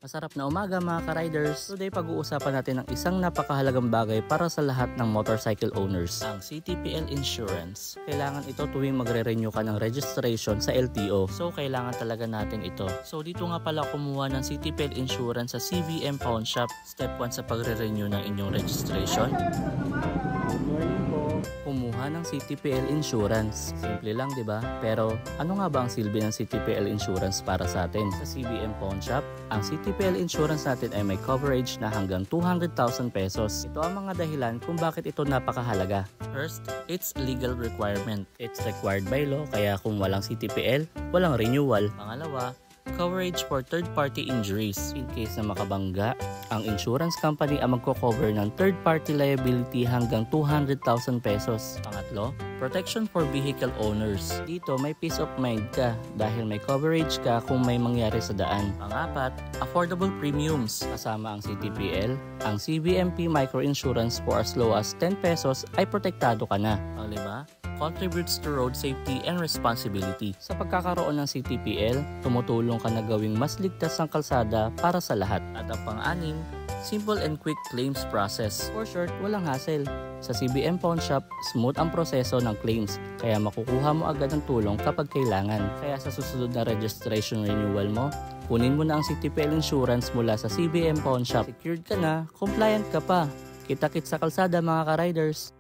Masarap na umaga mga ka-riders. Today pag-uusapan natin ang isang napakahalagang bagay para sa lahat ng motorcycle owners, ang CTPL insurance. Kailangan ito tuwing magre-renew ka ng registration sa LTO. So kailangan talaga natin ito. So dito nga pala kumuha ng CTPL insurance sa CBM Pawn Shop. Step 1 sa pagre-renew ng inyong registration. Kumuha ng CTPL insurance. Simple lang, 'di ba? Pero ano nga ba ang silbi ng CTPL insurance para sa atin? Sa CBM Pawn Shop, ang CTPL insurance natin ay may coverage na hanggang 200,000 pesos. Ito ang mga dahilan kung bakit ito napakahalaga. First, it's legal requirement. It's required by law, kaya kung walang CTPL, walang renewal. Pangalawa, coverage for third-party injuries. In case na makabangga, ang insurance company ang magko-cover ng third-party liability hanggang 200,000 pesos. Pangatlo, protection for vehicle owners. Dito may peace of mind ka dahil may coverage ka kung may mangyari sa daan. Pangapat, affordable premiums. Kasama ang CTPL, ang CBMP microinsurance for as low as 10 pesos ay protektado ka na. Panglima, contributes to road safety and responsibility. Sa pagkakaroon ng CTPL, tumutulong ka na gawing mas ligtas ang kalsada para sa lahat. At ang pang-anim, simple and quick claims process. For short, walang hassle. Sa CBM Pawn Shop, smooth ang proseso ng claims, kaya makukuha mo agad ang tulong kapag kailangan. Kaya sa susunod na registration renewal mo, kunin mo na ang CTPL insurance mula sa CBM Pawn Shop. Secured ka na, compliant ka pa. Kita-kits sa kalsada mga ka-riders.